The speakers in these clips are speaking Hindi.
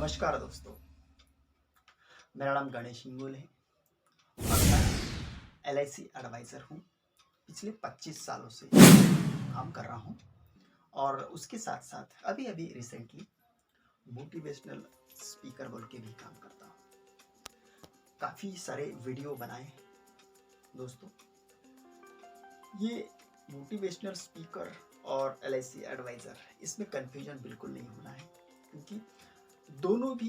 नमस्कार दोस्तों, मेरा नाम गणेश हिंगोल है और मैं एलआईसी एडवाइज़र हूँ। पिछले 25 सालों से काम कर रहा हूँ और उसके साथ-साथ अभी-अभी रिसेंटली मोटिवेशनल स्पीकर बोल के भी काम करता हूँ। काफ़ी सारे वीडियो बनाए हैं दोस्तों। ये मोटिवेशनल स्पीकर और एलआईसी एडवाइज़र इसमें कन्फ्यूजन बिल्कुल नहीं होना है, क्योंकि दोनों भी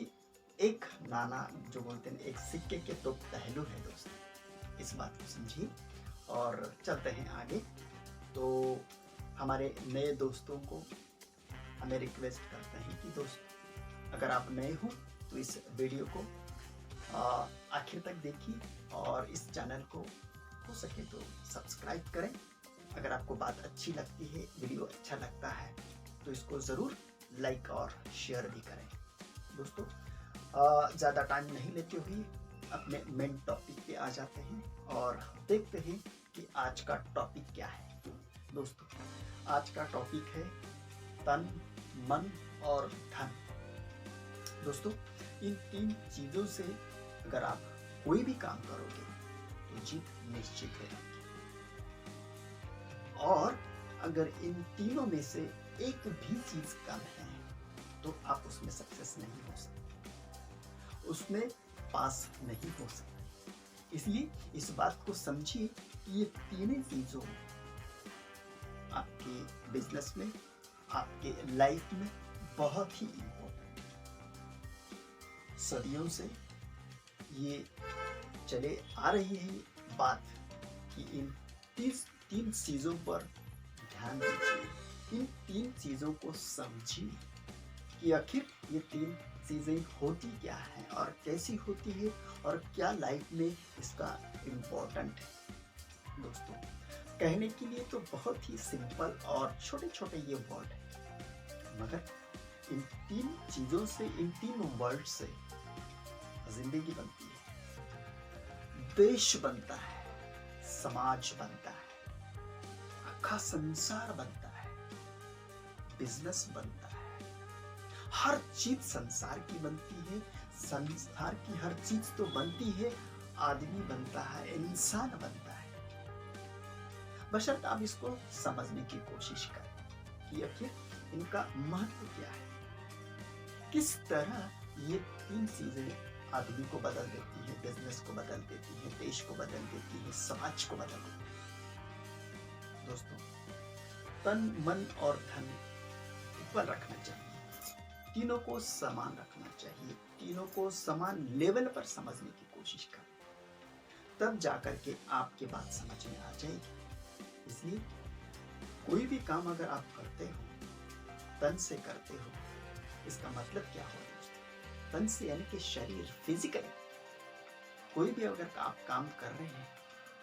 एक नाना जो बोलते हैं एक सिक्के के दो पहलू है दोस्तों। इस बात को समझिए और चलते हैं आगे। तो हमारे नए दोस्तों को हमें रिक्वेस्ट करते हैं कि दोस्त, अगर आप नए हो तो इस वीडियो को आखिर तक देखिए और इस चैनल को हो सके तो सब्सक्राइब करें। अगर आपको बात अच्छी लगती है, वीडियो अच्छा लगता है, तो इसको ज़रूर लाइक और शेयर भी करें दोस्तों। ज़्यादा टाइम नहीं लेते हुए अपने मेन टॉपिक पे आ जाते हैं और देखते हैं कि आज का टॉपिक क्या है दोस्तों। आज का टॉपिक है तन, मन और धन। दोस्तों, इन तीन चीज़ों से अगर आप कोई भी काम करोगे तो जीत निश्चित है, और अगर इन तीनों में से एक भी चीज़ कम है तो आप उसमें सक्सेस नहीं हो सकते, उसमें पास नहीं हो सकते। इसलिए इस बात को समझिए कि ये तीनों चीज़ों आपके बिजनेस में, आपके लाइफ में बहुत ही इम्पोर्टेंट है। सदियों से ये चले आ रही है बात कि इन तीन चीज़ों पर ध्यान दीजिए, इन तीन चीज़ों को समझिए कि आखिर ये तीन चीज़ें होती क्या हैं और कैसी होती है और क्या लाइफ में इसका इम्पोर्टेंट है दोस्तों। कहने के लिए तो बहुत ही सिंपल और छोटे छोटे ये वर्ड हैं, मगर इन तीन चीज़ों से, इन तीन वर्ड से जिंदगी बनती है, देश बनता है, समाज बनता है, आखा संसार बनता है, बिजनेस बनता है। हर चीज संसार की बनती है, संसार की हर चीज तो बनती है, आदमी बनता है, इंसान बनता है। बशर्ते आप इसको समझने की कोशिश करें कि आखिर इनका महत्व क्या है, किस तरह ये तीन चीजें आदमी को बदल देती है, बिजनेस को बदल देती है, देश को बदल देती है, समाज को बदल देती है। दोस्तों, तन, मन और धन ऊपर रखना चाहिए, तीनों को समान रखना चाहिए, तीनों को समान लेवल पर समझने की कोशिश करें, तब जाकर के आपकी बात समझ में आ जाएगी। इसलिए कोई भी काम अगर आप करते हो, तन से करते हो, इसका मतलब क्या हो दोस्तों? तन से यानी कि शरीर, फिजिकली। कोई भी अगर आप काम कर रहे हैं,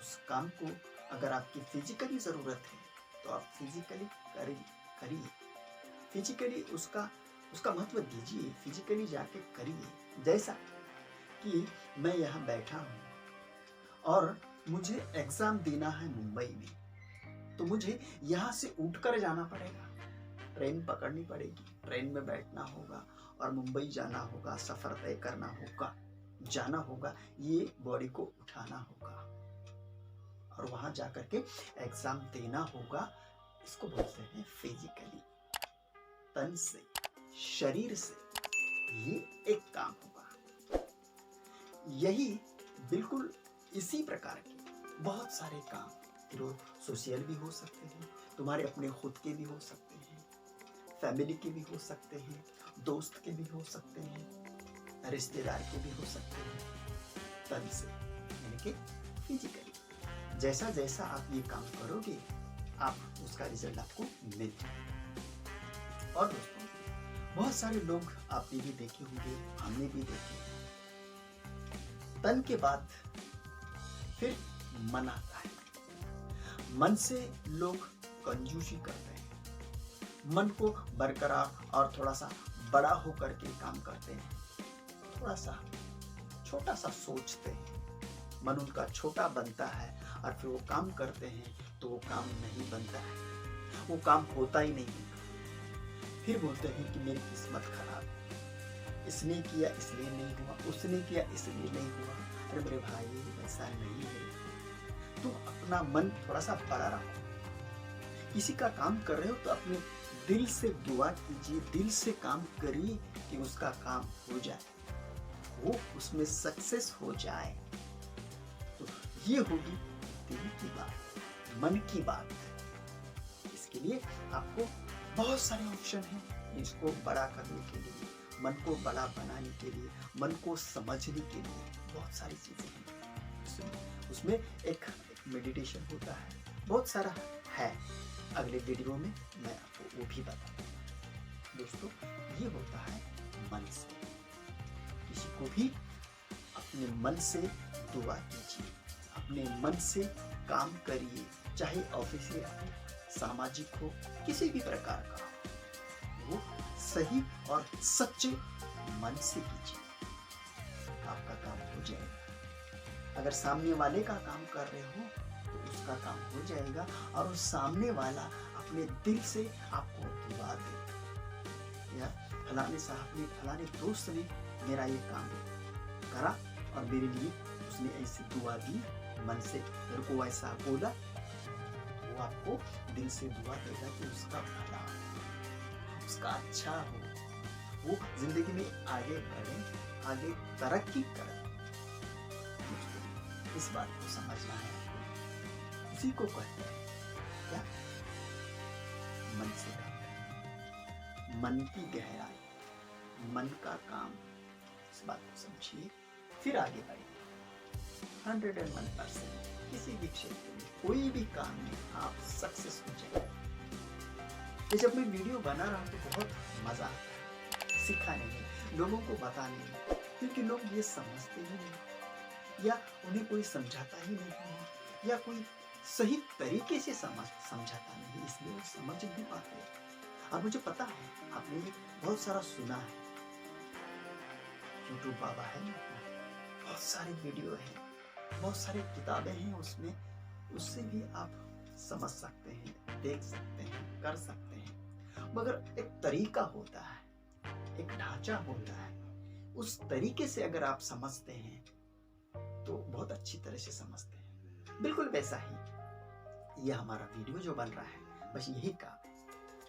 उस काम को अगर आपकी फिजिकली जरूरत है तो आप फिजिकली करिए, फिजिकली उसका महत्व दीजिए, फिजिकली जाके करिए। जैसा कि मैं यहाँ बैठा हूँ और मुझे एग्जाम देना है मुंबई में, तो मुझे यहाँ से उठकर जाना पड़ेगा, ट्रेन पकड़नी पड़ेगी, ट्रेन में बैठना होगा और मुंबई जाना होगा, सफर तय करना होगा, जाना होगा, ये बॉडी को उठाना होगा और वहां जाकर के एग्जाम देना होगा। इसको बोलते हैं फिजिकली, तन से, शरीर से। ये एक काम होगा। यही बिल्कुल इसी प्रकार के बहुत सारे काम जो सोशल भी हो सकते हैं, तुम्हारे अपने खुद के भी हो सकते हैं, फैमिली के भी हो सकते हैं, दोस्त के भी हो सकते हैं, रिश्तेदार के भी हो सकते हैं। तन से यानी कि फिजिकली, जैसा जैसा आप ये काम करोगे आप उसका रिजल्ट आपको मिल जाएगा। और दोस्तों, बहुत सारे लोग आपने भी देखे होंगे, हमने भी देखे, तन के बाद फिर मन आता है। मन से लोग कंजूसी करते हैं, मन को बरकरार और थोड़ा सा बड़ा होकर के काम करते हैं, थोड़ा सा छोटा सा सोचते हैं, मन उनका छोटा बनता है और फिर वो काम करते हैं तो वो काम नहीं बनता है, वो काम होता ही नहीं। फिर बोलते हैं कि मेरी किस्मत खराब है, इसने किया इसलिए नहीं हुआ, उसने किया इसलिए नहीं हुआ। अरे मेरे भाई ऐसा नहीं है। तुम अपना मन थोड़ा सा बड़ा रखो। किसी का काम कर रहे हो तो अपने दिल से दुआ कीजिए, दिल से काम करिए कि उसका काम हो जाए, वो उसमें सक्सेस हो जाए। तो ये होगी दिल की बात, मन की बात। इसके लिए आपको बहुत सारे ऑप्शन हैं इसको बड़ा करने के लिए, मन को बड़ा बनाने के लिए, मन को समझने के लिए बहुत सारी चीजें हैं। उसमें एक मेडिटेशन होता है, बहुत सारा है। अगले वीडियो में मैं आपको वो भी बताऊंगा। दोस्तों ये होता है मन से। किसी को भी अपने मन से दुआ कीजिए, अपने मन से काम करिए, चाहे ऑफिशियल हो, सामाजिक हो, किसी भी प्रकार का हो, वो सही और सच्चे मन से कीजिए, आपका काम हो जाएगा। अगर सामने वाले का काम कर रहे हो तो उसका काम हो जाएगा, और उस सामने वाला अपने दिल से आपको दुआ दे, या फलाने साहब ने, फलाने दोस्त ने मेरा ये काम करा और मेरे लिए उसने ऐसी दुआ दी, मन से मेरे को ऐसा बोला, वो आपको दिल से दुआ देगा कि उसका भला, उसका अच्छा हो, वो जिंदगी में आगे बढ़े, आगे तरक्की करे। इस बात को समझना है। उसी को कहते हैं क्या? मन से काम करें, मन की गहराई, मन का काम। इस बात को समझिए, फिर आगे बढ़िए। 101% किसी भी क्षेत्र में, कोई भी काम में आप सक्सेस हो जाएंगे। जब मैं वीडियो बना रहा हूँ तो बहुत मजा आता है सिखाने में, लोगों को बताने में, क्योंकि लोग ये समझते ही नहीं, या उन्हें कोई समझाता ही नहीं है, या कोई सही तरीके से समझाता नहीं, इसलिए वो समझ नहीं पाते। और मुझे पता है आपने बहुत सारा सुना है, यूट्यूब बाबा है ना, बहुत सारे वीडियो हैं, बहुत सारी किताबें हैं, उसमें उससे भी आप समझ सकते हैं, देख सकते हैं, कर सकते हैं। मगर एक तरीका होता है, एक ढांचा होता है, उस तरीके से अगर आप समझते हैं तो बहुत अच्छी तरह से समझते हैं। बिल्कुल वैसा ही यह हमारा वीडियो जो बन रहा है, बस यही का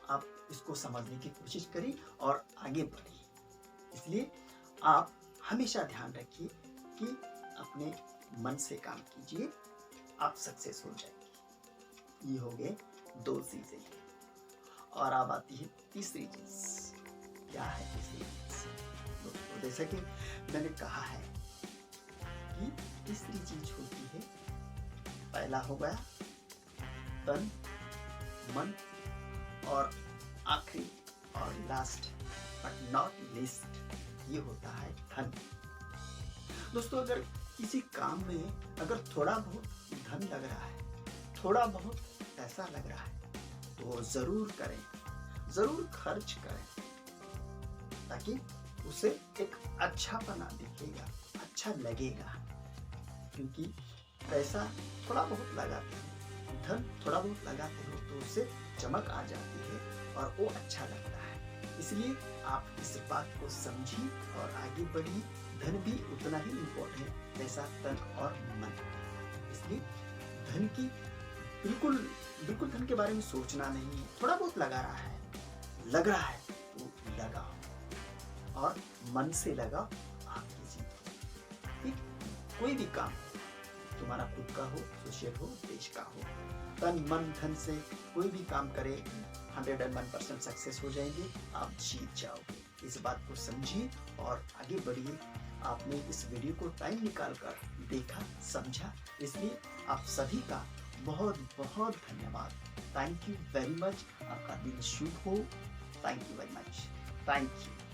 आप इसको समझने की कोशिश करिए और आगे बढ़िए। इसलिए आप हमेशा ध्यान रखिए कि अपने मन से काम कीजिए, आप सक्सेस हो जाएंगे। ये हो गए 2 चीजें, और अब आती है तीसरी चीज। क्या है तीसरी चीज? तो जैसा कि मैंने कहा है कि तीसरी चीज होती है, पहला हो गया तन, मन, और आखिरी और लास्ट बट नॉट लीस्ट ये होता है धन। दोस्तों अगर किसी काम में अगर थोड़ा बहुत धन लग रहा है, थोड़ा बहुत पैसा लग रहा है, तो जरूर करें, जरूर खर्च करें, ताकि उसे एक अच्छापना दिखेगा, अच्छा लगेगा। क्योंकि पैसा थोड़ा बहुत लगाते हो, धन थोड़ा बहुत लगाते हो तो उससे चमक आ जाती है और वो अच्छा लगता है। इसलिए आप इस बात को समझिए और आगे बढ़िए। धन भी उतना ही इम्पोर्टेंट है जैसा तन और मन। इसलिए धन की बिल्कुल धन के बारे में सोचना नहीं है। थोड़ा बहुत लग रहा है तो लगाओ, और मन से लगाओ, आपकी जीत। ठीक, कोई भी काम तुम्हारा खुद का हो, सोशल हो, देश का हो, तन मन धन से कोई भी काम करे 101% सक्सेस हो जाएंगे, आप जीत जाओगे। इस बात को समझिए और आगे बढ़िए। आपने इस वीडियो को टाइम निकाल कर देखा, समझा, इसलिए आप सभी का बहुत बहुत धन्यवाद। Thank you very much. आपका दिन शुभ हो। Thank you very much. Thank you.